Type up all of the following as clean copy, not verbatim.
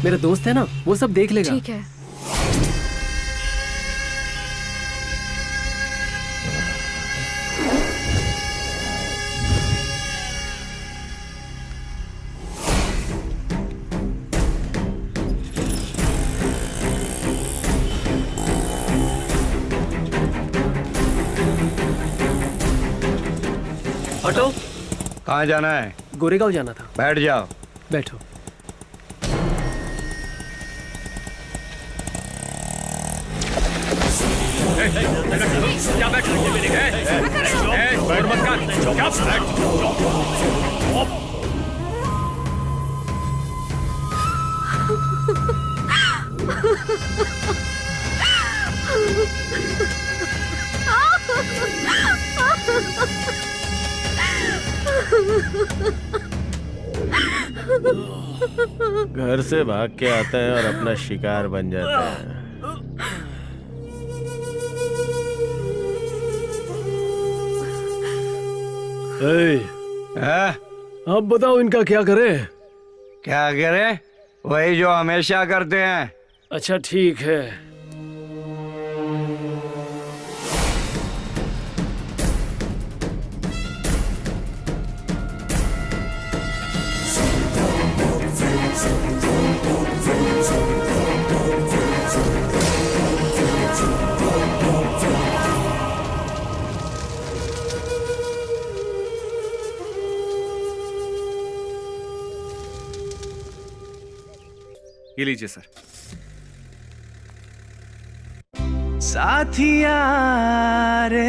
मेरा दोस्त है ना, वो सब देख लेगा। ठीक है। ऑटो, कहाँ जाना है? गोरेगांव जाना था। बैठ जाओ। बैठो। क्या बैठ रही है मेरी? और मत कर। क्या घर से भाग के आता है और अपना शिकार बन जाता है। है? अब बताओ इनका क्या करें? क्या करे? वही जो हमेशा करते हैं। अच्छा ठीक है। ये लीजिए सर। साथिया रे,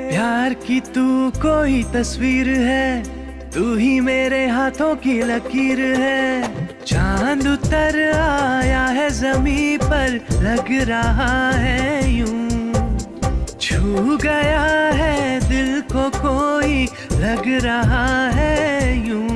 प्यार की तू कोई तस्वीर है, तू ही मेरे हाथों की लकीर है। चांद उतर आया है ज़मीं पर, लग रहा है यूं, छू गया है दिल को कोई, लग रहा है यूं।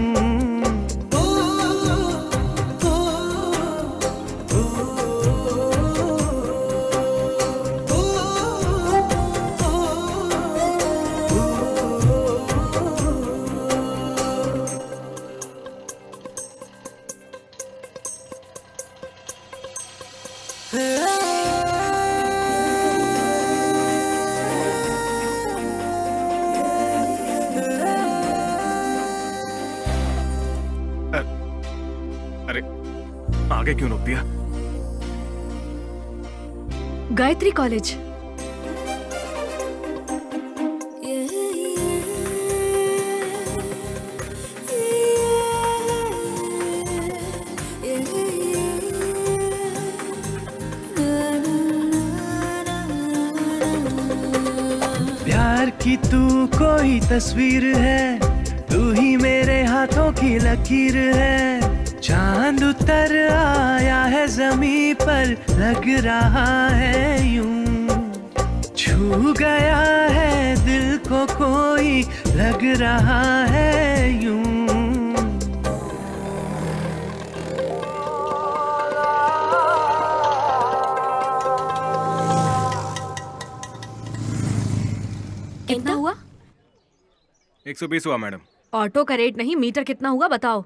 अरे आगे क्यों रोक दिया? गायत्री कॉलेज। प्यार की तू कोई तस्वीर है, तू ही मेरे हाथों की लकीर है। चांद उतर आया है ज़मीं पर, लग रहा है यूं, छू गया है दिल को कोई, लग रहा है यूं। कितना हुआ? 120 हुआ मैडम। ऑटो का रेट नहीं, मीटर कितना हुआ बताओ।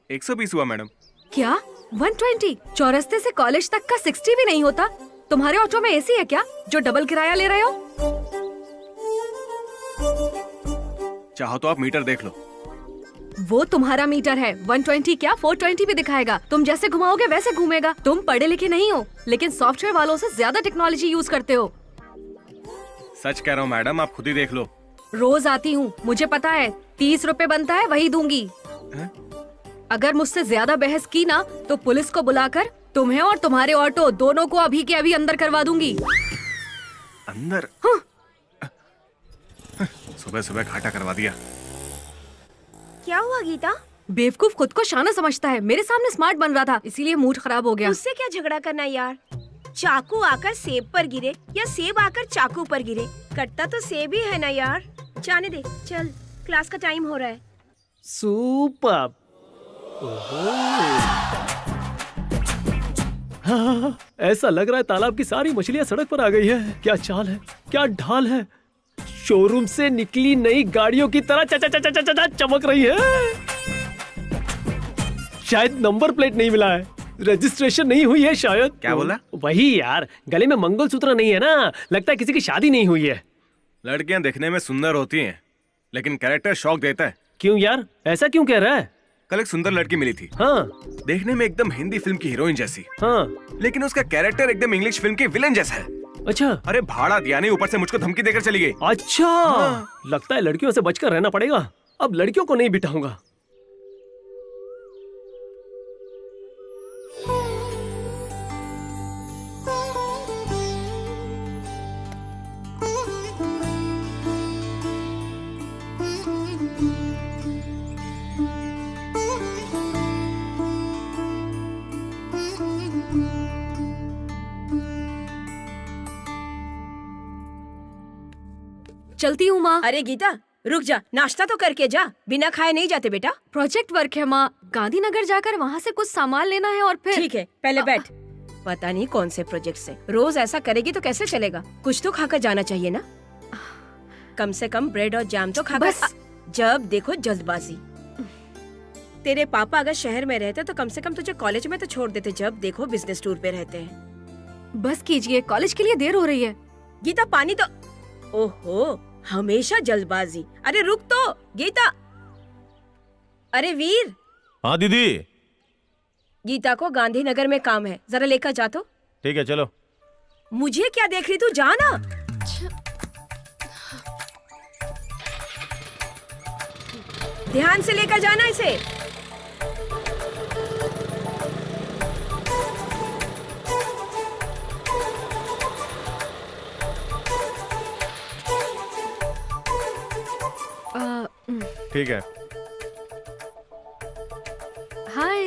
120 हुआ मैडम। क्या 120? चौरस्ते से कॉलेज तक का 60 भी नहीं होता? तुम्हारे ऑटो में एसी है क्या, जो डबल किराया ले रहे हो? चाहो तो आप मीटर देख लो। वो तुम्हारा मीटर है, 120 क्या 420 भी दिखाएगा। तुम जैसे घुमाओगे वैसे घूमेगा। तुम पढ़े लिखे नहीं हो, लेकिन सॉफ्टवेयर वालों से ज्यादा टेक्नोलॉजी यूज करते हो। सच कह रहा हूँ मैडम, आप खुद ही देख लो। रोज आती हूँ, मुझे पता है 30 रुपए बनता है, वही दूंगी। अगर मुझसे ज्यादा बहस की ना तो पुलिस को बुलाकर तुम्हें और तुम्हारे ऑटो दोनों को अभी के अभी अंदर करवा दूंगी। अंदर? हाँ। सुबह सुबह घाटा करवा दिया। क्या हुआ गीता? बेवकूफ खुद को शाना समझता है, मेरे सामने स्मार्ट बन रहा था, इसीलिए मूड खराब हो गया। उससे क्या झगड़ा करना यार? चाकू आकर सेब पर गिरे या सेब आकर चाकू पर गिरे, कटता तो सेब ही है ना यार। जाने दे, चल क्लास का टाइम हो रहा है। सुपर। हाँ, ऐसा लग रहा है तालाब की सारी मछलियां सड़क पर आ गई है। क्या चाल है, क्या ढाल है। शोरूम से निकली नई गाड़ियों की तरह चमक रही है। शायद नंबर प्लेट नहीं मिला है, रजिस्ट्रेशन नहीं हुई है शायद। क्या बोला? वही यार, गले में मंगलसूत्र नहीं है ना, लगता है किसी की शादी नहीं हुई है। लड़कियां दिखने में सुंदर होती हैं, लेकिन कैरेक्टर शौक देता है। क्यों यार, ऐसा क्यों कह रहा है? कल एक सुंदर लड़की मिली थी, हाँ देखने में एकदम हिंदी फिल्म की हीरोइन जैसी, हाँ। लेकिन उसका कैरेक्टर एकदम इंग्लिश फिल्म के विलेन जैसा है। अच्छा अरे भाड़ा दिया नहीं, ऊपर से मुझको धमकी देकर चली गई। अच्छा, लगता है लड़कियों से बचकर रहना पड़ेगा। अब लड़कियों को नहीं बिठाऊंगा। चलती हूँ माँ। अरे गीता रुक जा, नाश्ता तो करके जा, बिना खाए नहीं जाते बेटा। प्रोजेक्ट वर्क है माँ, गांधीनगर जाकर वहाँ से कुछ सामान लेना है और फिर। ठीक है, पहले बैठ। पता नहीं कौन से प्रोजेक्ट से रोज ऐसा करेगी तो कैसे चलेगा। कुछ तो खाकर जाना चाहिए ना, कम से कम ब्रेड और जैम तो खाकर। बस। जब देखो जल्दबाजी। तेरे पापा अगर शहर में रहते तो कम से कम तुझे कॉलेज में तो छोड़ देते, जब देखो बिजनेस टूर पे रहते हैं। बस कीजिए, कॉलेज के लिए देर हो रही है। गीता पानी तो। ओहो, हमेशा जल्दबाजी। अरे रुक तो गीता। अरे वीर। हाँ दीदी। गीता को गांधीनगर में काम है, जरा लेकर जा तो। ठीक है चलो। मुझे क्या देख रही तू, जा ना। ध्यान से लेकर जाना इसे। ठीक है। हाय।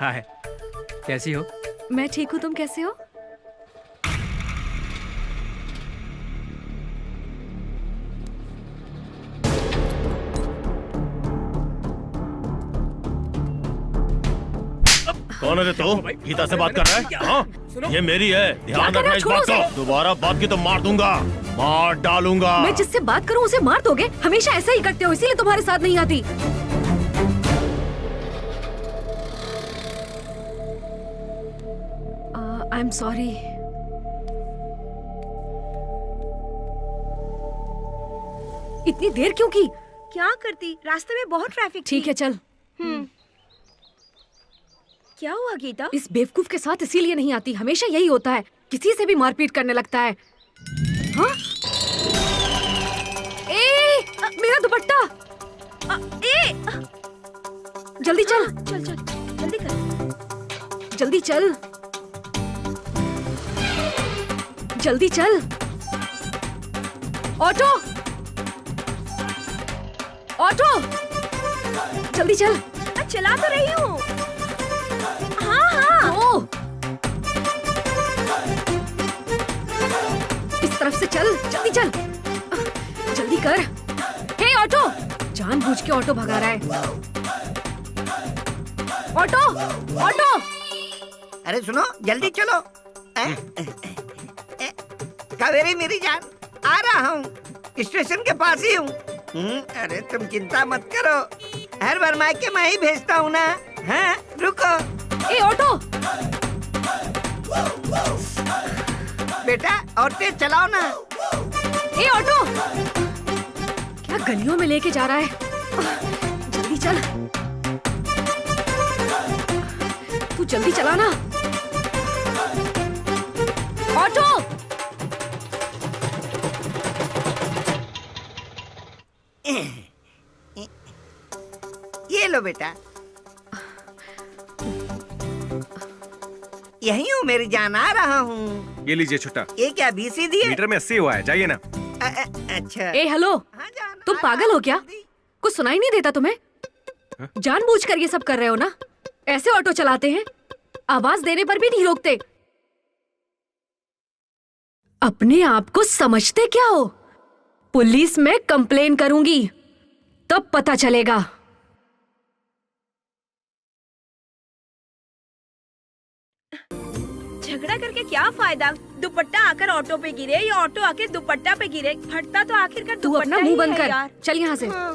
हाय, कैसी हो? मैं ठीक हूँ, तुम कैसे हो? कौन है रे तू? गीता से बात कर रहा है? हाँ? ये मेरी है, ध्यान रखना इस बात का। दोबारा बात की तो मार दूंगा, मार डालूंगा। मैं जिससे बात करूँ उसे मार दोगे? हमेशा ऐसा ही करते हो, इसीलिए तुम्हारे साथ नहीं आती। I am sorry. इतनी देर क्यों की? क्या करती, रास्ते में बहुत ट्रैफिक। ठीक है चल। क्या हुआ गीता? इस बेवकूफ के साथ इसीलिए नहीं आती, हमेशा यही होता है, किसी से भी मारपीट करने लगता है। हाँ? मेरा दुपट्टा। जल्दी चल। चल चल जल्दी कर। जल्दी चल, जल्दी चल। ऑटो, ऑटो, जल्दी चल। चला तो रही हूँ। हाँ हाँ। ओ, इस तरफ से चल, जल्दी चल, जल्दी कर। हे ऑटो, जानबूझ के ऑटो भगा रहा है। Auto, auto. अरे सुनो, जल्दी चलो। कावेरी मेरी जान, आ रहा हूँ, स्टेशन के पास ही हूँ। अरे तुम चिंता मत करो, हर बार मायके मैं ही भेजता हूँ ना। हाँ रुको। ए ऑटो। बेटा और तेज चलाओ ना। ए ऑटो, क्या गलियों में लेके जा रहा है? जल्दी चल, तू जल्दी चला ना। ऑटो। ये लो बेटा, यही हूँ मेरी जान, आ रहा हूँ। ये लीजिए छुट्टा। ये क्या बीसी दिए? मीटर में 80 हुआ है, जाइए ना। अच्छा। ए हेलो, हाँ जान, तुम आ पागल रहा हो क्या? हूँ जल्दी। कुछ सुनाई नहीं देता तुम्हें? जानबूझकर ये सब कर रहे हो ना? ऐसे ऑटो चलाते हैं, आवाज देने पर भी नहीं रोकते। अपने आप को समझते क्या हो? पुलिस में कंप्लेन करूंगी, तब पता चलेगा। झगड़ा करके क्या फायदा? दुपट्टा आकर ऑटो पे गिरे या ऑटो आकर दुपट्टा पे गिरे, फटता तो आखिरकार तू दुपट्टा अपना ही मुंह बंद है कर, यार। चल यहाँ से। हाँ।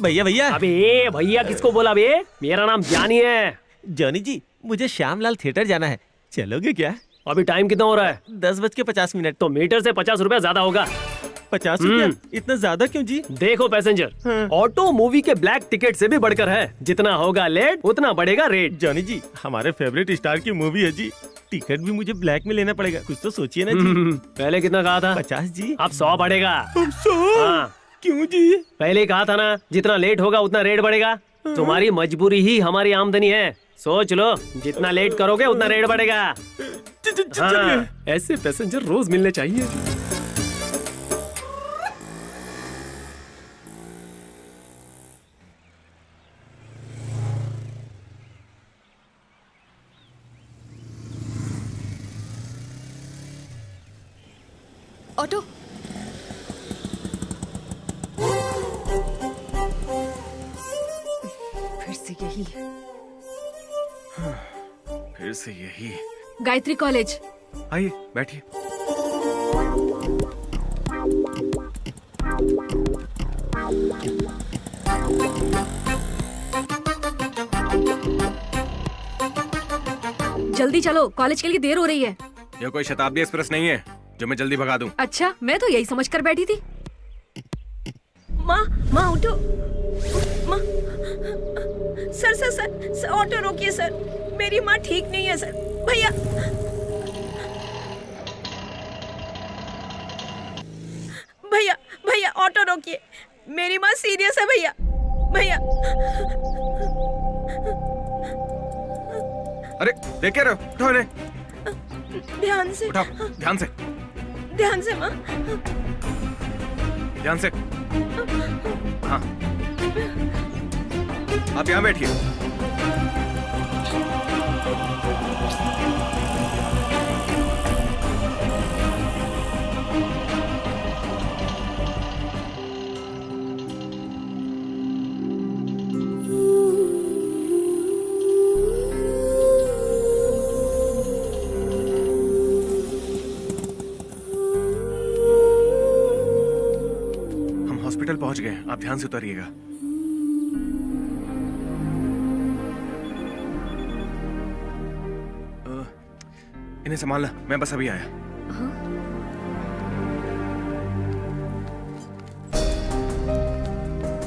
भैया भैया अबे भैया किसको बोला बे? मेरा नाम ज्ञानी है। जॉनी जी, मुझे श्यामलाल थिएटर जाना है, चलोगे क्या? अभी टाइम कितना हो रहा है? 10:50 तो मीटर से 50 रुपया ज्यादा होगा। 50 रुपया? इतना ज्यादा क्यों जी? देखो पैसेंजर, ऑटो मूवी के ब्लैक टिकट से भी बढ़कर है। जितना होगा लेट उतना बढ़ेगा रेट। जॉनी जी, हमारे फेवरेट स्टार की मूवी है जी, टिकट भी मुझे ब्लैक में लेना पड़ेगा, कुछ तो सोचिए ना जी। पहले कितना कहा था? 50 जी। अब 100 बढ़ेगा। 100? हाँ। क्यों जी? पहले ही कहा था ना, जितना लेट होगा उतना रेट बढ़ेगा। तुम्हारी मजबूरी ही हमारी आमदनी है, सोच लो, जितना लेट करोगे उतना रेट बढ़ेगा। हाँ, ऐसे पैसेंजर रोज मिलने चाहिए। ऑटो। फिर से यही। फिर से यही। गायत्री कॉलेज। आइए बैठिए। जल्दी चलो, कॉलेज के लिए देर हो रही है। यह कोई शताब्दी एक्सप्रेस नहीं है जो मैं जल्दी भगा दूं। अच्छा, मैं तो यही समझ कर बैठी थी। माँ माँ उठो। माँ, sir sir sir, sir auto रोकिए सर, मेरी माँ ठीक नहीं है सर। भैया भैया भैया ऑटो रोकिए, मेरी माँ सीरियस है भैया। भैया अरे देख क्या रहे हो? उठाओ इन्हें, ध्यान से, उठाओ, ध्यान से, ध्यान से माँ। ध्यान से। हाँ, आप यहाँ बैठिए। हॉस्पिटल पहुंच गए, आप ध्यान से उतरिएगा। इन्हें संभालना, मैं बस अभी आया।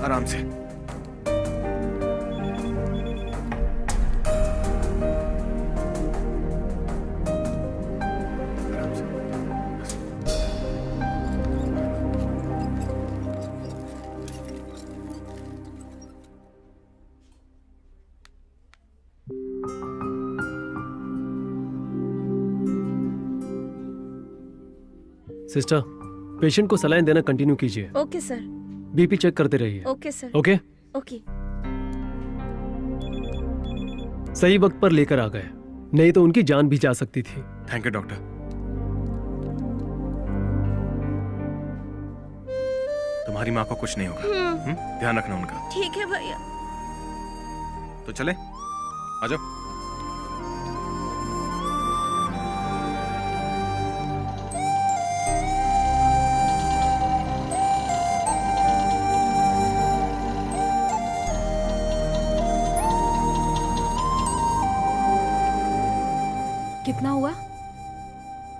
आराम से। आराम से। सिस्टर, पेशेंट को सलाइन देना कंटिन्यू कीजिए। Okay sir. बीपी चेक करते रहिए। Okay sir. ओके? ओके। सही वक्त पर लेकर आ गए, नहीं तो उनकी जान भी जा सकती थी। Thank you doctor. तुम्हारी माँ को कुछ नहीं होगा। ध्यान रखना उनका। ठीक है भैया। तो चले, आ जाओ। कितना हुआ?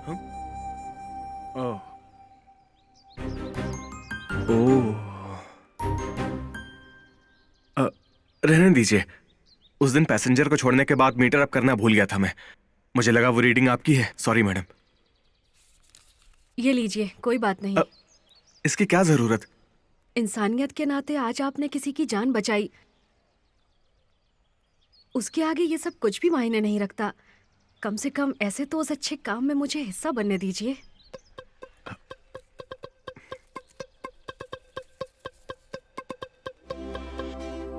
ओह, ओह, रहने दीजिए। उस दिन पैसेंजर को छोड़ने के बाद मीटर अप करना भूल गया था मैं। मुझे लगा वो रीडिंग आपकी है। Sorry madam. ये लीजिए, कोई बात नहीं। इसकी क्या जरूरत? इंसानियत के नाते आज आपने किसी की जान बचाई, उसके आगे ये सब कुछ भी मायने नहीं रखता। कम से कम ऐसे तो उस अच्छे काम में मुझे हिस्सा बनने दीजिए।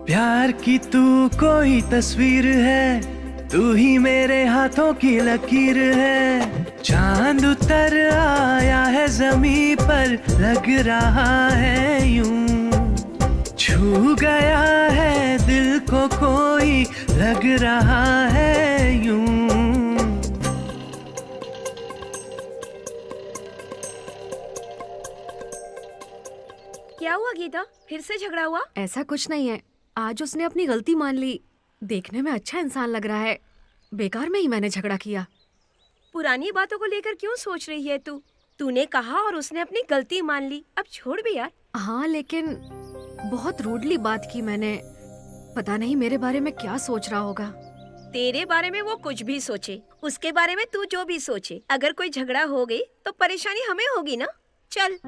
प्यार की तू कोई तस्वीर है, तू ही मेरे हाथों की लकीर है। चांद उतर आया है जमीन पर, लग रहा है यूं छू गया है दिल को कोई, लग रहा है यूं। क्या हुआ गीता, फिर से झगड़ा हुआ? ऐसा कुछ नहीं है, आज उसने अपनी गलती मान ली। देखने में अच्छा इंसान लग रहा है, बेकार में ही मैंने झगड़ा किया। पुरानी बातों को लेकर क्यों सोच रही है तू? तूने कहा और उसने अपनी गलती मान ली, अब छोड़ भी यार। हाँ लेकिन बहुत रूडली बात की मैंने, पता नहीं मेरे बारे में क्या सोच रहा होगा। तेरे बारे में वो कुछ भी सोचे, उसके बारे में तू जो भी सोचे, अगर कोई झगड़ा हो गई तो परेशानी हमें होगी ना। चल।